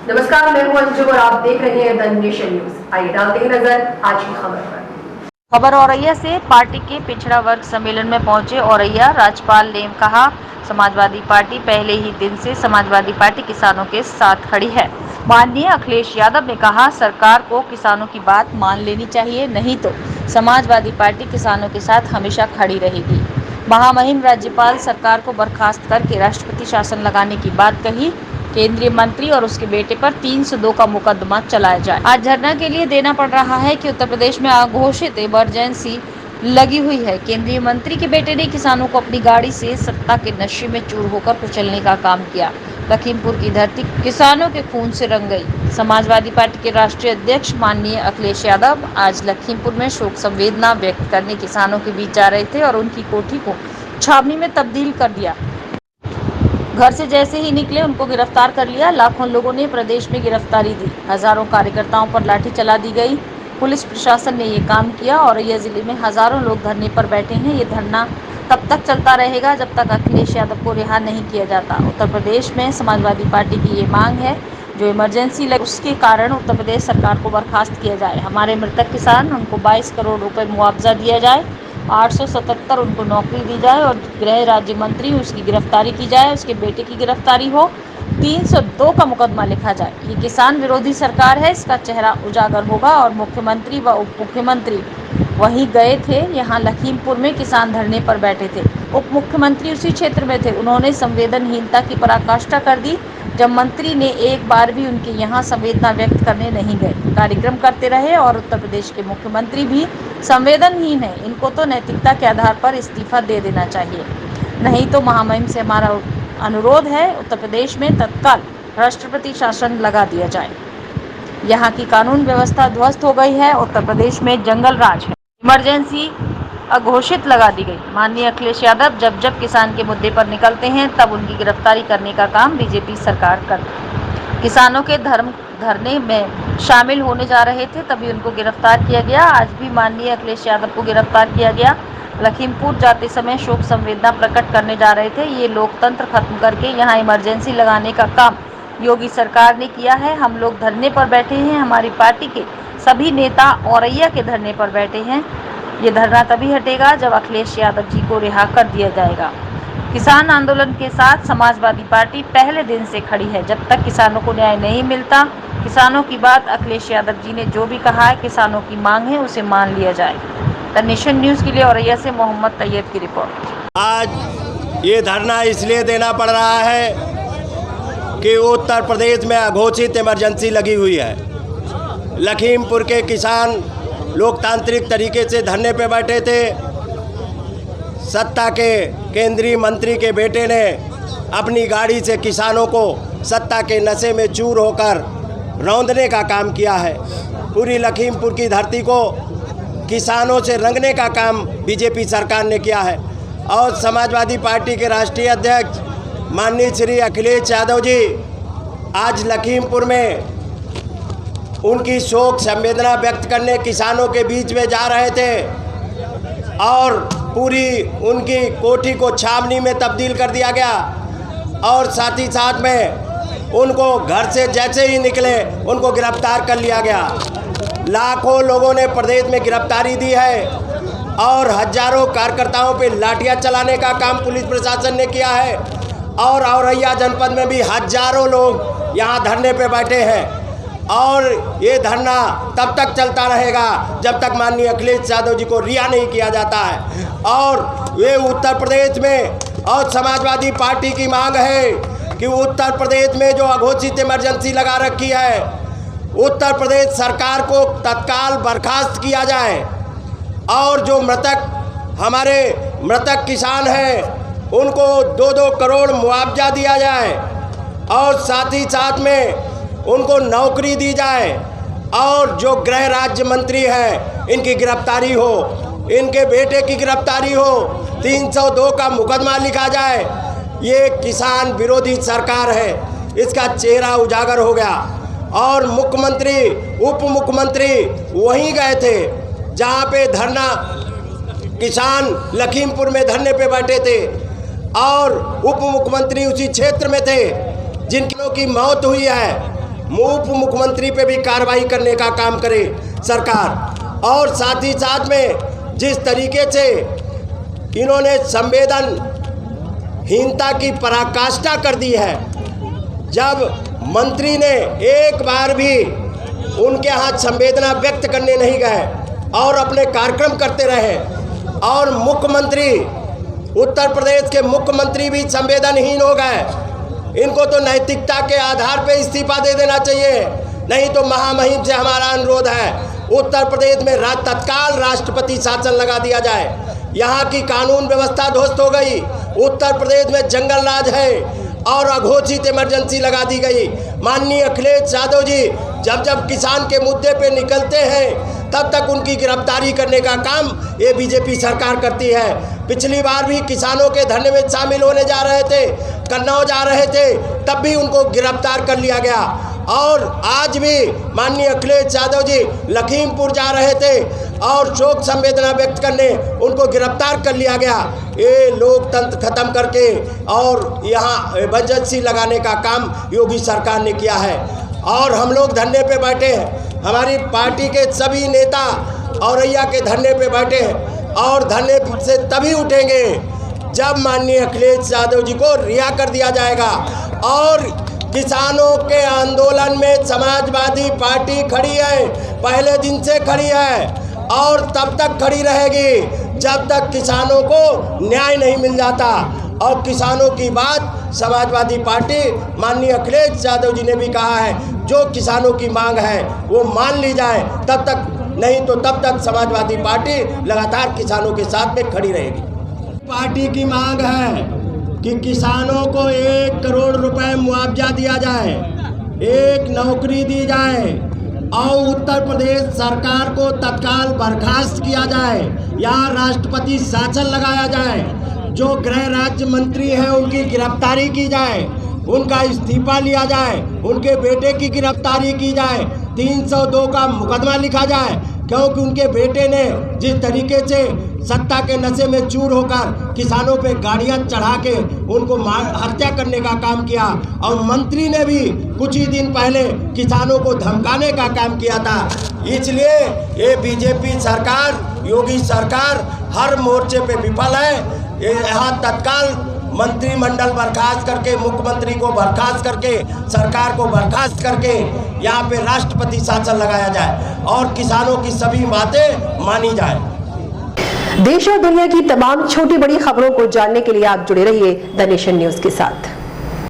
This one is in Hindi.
नमस्कार, मैं हूं अंजुम और आप देख रहे हैं द नेशन न्यूज। आइए डालते हैं नजर आज की खबर पर। खबर औरैया से। पार्टी के पिछड़ा वर्ग सम्मेलन में पहुंचे औरैया राज्यपाल ने कहा, समाजवादी पार्टी पहले ही दिन से समाजवादी पार्टी किसानों के साथ खड़ी है। माननीय अखिलेश यादव ने कहा, सरकार को किसानों की बात मान लेनी चाहिए, नहीं तो समाजवादी पार्टी किसानों के साथ हमेशा खड़ी रहेगी। महामहिम राज्यपाल सरकार को बर्खास्त करके राष्ट्रपति शासन लगाने की बात कही। केंद्रीय मंत्री और उसके बेटे पर 302 का मुकदमा चलाया जाए। आज धरना के लिए देना पड़ रहा है कि उत्तर प्रदेश में अघोषित इमरजेंसी लगी हुई है। केंद्रीय मंत्री के बेटे ने किसानों को अपनी गाड़ी से सत्ता के नशे में चूर होकर कुचलने का काम किया। लखीमपुर की धरती किसानों के खून से रंग गई। समाजवादी पार्टी के राष्ट्रीय अध्यक्ष माननीय अखिलेश यादव आज लखीमपुर में शोक संवेदना व्यक्त करने किसानों के बीच जा रहे थे और उनकी कोठी को छावनी में तब्दील कर दिया। घर से जैसे ही निकले उनको गिरफ्तार कर लिया। लाखों लोगों ने प्रदेश में गिरफ्तारी दी। हजारों कार्यकर्ताओं पर लाठी चला दी गई। पुलिस प्रशासन ने ये काम किया। औरैया जिले में हजारों लोग धरने पर बैठे हैं। ये धरना तब तक चलता रहेगा जब तक अखिलेश यादव को रिहा नहीं किया जाता। उत्तर प्रदेश में समाजवादी पार्टी की ये मांग है, जो इमरजेंसी लगी उसके कारण उत्तर प्रदेश सरकार को बर्खास्त किया जाए। हमारे मृतक किसान, उनको 22 करोड़ रुपए मुआवजा दिया जाए, 877 उनको नौकरी दी जाए और गृह राज्य मंत्री उसकी गिरफ्तारी की जाए, उसके बेटे की गिरफ्तारी हो, 302 का मुकदमा लिखा जाए। ये किसान विरोधी सरकार है, इसका चेहरा उजागर होगा। और मुख्यमंत्री व उप मुख्यमंत्री वहीं गए थे। यहाँ लखीमपुर में किसान धरने पर बैठे थे। उप मुख्यमंत्री उसी क्षेत्र में थे। उन्होंने संवेदनहीनता की पराकाष्ठा कर दी जब मंत्री ने एक बार भी उनके यहाँ संवेदना व्यक्त करने नहीं गए, कार्यक्रम करते रहे। और उत्तर प्रदेश के मुख्यमंत्री भी संवेदनहीन है। इनको तो नैतिकता के आधार पर इस्तीफा दे देना चाहिए, नहीं तो महामहिम से हमारा अनुरोध है, उत्तर प्रदेश में तत्काल राष्ट्रपति शासन लगा दिया जाए। यहाँ की कानून व्यवस्था ध्वस्त हो गई है। उत्तर प्रदेश में जंगल राज है। इमरजेंसी अघोषित लगा दी गई। माननीय अखिलेश यादव जब जब किसान के मुद्दे पर निकलते हैं तब उनकी गिरफ्तारी करने का काम बीजेपी सरकार करती है। किसानों के धरने में शामिल होने जा रहे थे तभी उनको गिरफ्तार किया गया। आज भी माननीय अखिलेश यादव को गिरफ्तार किया गया। लखीमपुर जाते समय शोक संवेदना प्रकट करने जा रहे थे। ये लोकतंत्र खत्म करके यहाँ इमरजेंसी लगाने का काम योगी सरकार ने किया है। हम लोग धरने पर बैठे हैं। हमारी पार्टी के सभी नेता औरैया के धरने पर बैठे हैं। ये धरना तभी हटेगा जब अखिलेश यादव जी को रिहा कर दिया जाएगा। किसान आंदोलन के साथ समाजवादी पार्टी पहले दिन से खड़ी है। जब तक किसानों को न्याय नहीं मिलता, किसानों की बात अखिलेश यादव जी ने जो भी कहा है, किसानों की मांग है, उसे मान लिया जाए। द नेशन न्यूज़ के लिए औरैया से मोहम्मद तैयब की रिपोर्ट। आज ये धरना इसलिए देना पड़ रहा है कि उत्तर प्रदेश में अघोषित इमरजेंसी लगी हुई है। लखीमपुर के किसान लोकतांत्रिक तरीके से धरने पे बैठे थे। सत्ता के केंद्रीय मंत्री के बेटे ने अपनी गाड़ी से किसानों को सत्ता के नशे में चूर होकर रौंदने का काम किया है। पूरी लखीमपुर की धरती को किसानों से रंगने का काम बीजेपी सरकार ने किया है। और समाजवादी पार्टी के राष्ट्रीय अध्यक्ष माननीय श्री अखिलेश यादव जी आज लखीमपुर में उनकी शोक संवेदना व्यक्त करने किसानों के बीच में जा रहे थे और पूरी उनकी कोठी को छावनी में तब्दील कर दिया गया। और साथ ही साथ में उनको घर से जैसे ही निकले उनको गिरफ्तार कर लिया गया। लाखों लोगों ने प्रदेश में गिरफ्तारी दी है और हजारों कार्यकर्ताओं पे लाठियां चलाने का काम पुलिस प्रशासन ने किया है। और औरैया जनपद में भी हजारों लोग यहाँ धरने पे बैठे हैं। और ये धरना तब तक चलता रहेगा जब तक माननीय अखिलेश यादव जी को रिहा नहीं किया जाता है। और वे उत्तर प्रदेश में और समाजवादी पार्टी की मांग है कि उत्तर प्रदेश में जो अघोषित इमरजेंसी लगा रखी है, उत्तर प्रदेश सरकार को तत्काल बर्खास्त किया जाए। और जो हमारे मृतक किसान हैं उनको 2-2 करोड़ मुआवजा दिया जाए और साथ ही साथ में उनको नौकरी दी जाए। और जो गृह राज्य मंत्री हैं इनकी गिरफ्तारी हो, इनके बेटे की गिरफ्तारी हो, 302 का मुकदमा लिखा जाए। ये किसान विरोधी सरकार है, इसका चेहरा उजागर हो गया। और मुख्यमंत्री उप मुख्यमंत्री वहीं गए थे जहां पे धरना किसान लखीमपुर में धरने पे बैठे थे और उप मुख्यमंत्री उसी क्षेत्र में थे जिनकी की मौत हुई है। उप मुख्यमंत्री पे भी कार्रवाई करने का काम करे सरकार। और साथ ही साथ में जिस तरीके से इन्होंने संवेदनहीनता की पराकाष्ठा कर दी है, जब मंत्री ने एक बार भी उनके हाथ संवेदना व्यक्त करने नहीं गए और अपने कार्यक्रम करते रहे, और मुख्यमंत्री उत्तर प्रदेश के मुख्यमंत्री भी संवेदनहीन हो गए। इनको तो नैतिकता के आधार पर इस्तीफा दे देना चाहिए, नहीं तो महामहिम से हमारा अनुरोध है उत्तर प्रदेश में तत्काल राष्ट्रपति शासन लगा दिया जाए। यहाँ की कानून व्यवस्था ध्वस्त हो गई, उत्तर प्रदेश में जंगल राज है और अघोषित इमरजेंसी लगा दी गई। माननीय अखिलेश यादव जी जब जब किसान के मुद्दे पे निकलते हैं तब तक उनकी गिरफ्तारी करने का काम ये बीजेपी सरकार करती है। पिछली बार भी किसानों के धरने में शामिल होने जा रहे थे, कन्नौज जा रहे थे, तब भी उनको गिरफ्तार कर लिया गया। और आज भी माननीय अखिलेश यादव जी लखीमपुर जा रहे थे और शोक संवेदना व्यक्त करने उनको गिरफ्तार कर लिया गया। ये लोकतंत्र खत्म करके और यहाँ इमरजेंसी लगाने का काम योगी सरकार ने किया है। और हम लोग धरने पे बैठे हैं, हमारी पार्टी के सभी नेता औरैया के धरने पे बैठे हैं, और धरने से तभी उठेंगे जब माननीय अखिलेश यादव जी को रिहा कर दिया जाएगा। और किसानों के आंदोलन में समाजवादी पार्टी खड़ी है, पहले दिन से खड़ी है और तब तक खड़ी रहेगी जब तक किसानों को न्याय नहीं मिल जाता। और किसानों की बात समाजवादी पार्टी माननीय अखिलेश यादव जी ने भी कहा है, जो किसानों की मांग है वो मान ली जाए, तब तक नहीं तो तब तक समाजवादी पार्टी लगातार किसानों के साथ में खड़ी रहेगी। पार्टी की मांग है कि किसानों को 1 करोड़ रुपए मुआवजा दिया जाए, एक नौकरी दी जाए और उत्तर प्रदेश सरकार को तत्काल बर्खास्त किया जाए, यहाँ राष्ट्रपति शासन लगाया जाए, जो गृह राज्य मंत्री हैं उनकी गिरफ्तारी की जाए, उनका इस्तीफा लिया जाए, उनके बेटे की गिरफ्तारी की जाए, 302 का मुकदमा लिखा जाए, क्योंकि उनके बेटे ने जिस तरीके से सत्ता के नशे में चूर होकर किसानों पे गाड़ियां चढ़ा के उनको हत्या करने का काम किया। और मंत्री ने भी कुछ ही दिन पहले किसानों को धमकाने का काम किया था। इसलिए ये बीजेपी सरकार, योगी सरकार हर मोर्चे पे विफल है। यहाँ तत्काल मंत्रिमंडल बर्खास्त करके, मुख्यमंत्री को बर्खास्त करके, सरकार को बर्खास्त करके यहाँ पे राष्ट्रपति शासन लगाया जाए और किसानों की सभी बातें मानी जाए। देश और दुनिया की तमाम छोटी बड़ी खबरों को जानने के लिए आप जुड़े रहिए द नेशन न्यूज के साथ।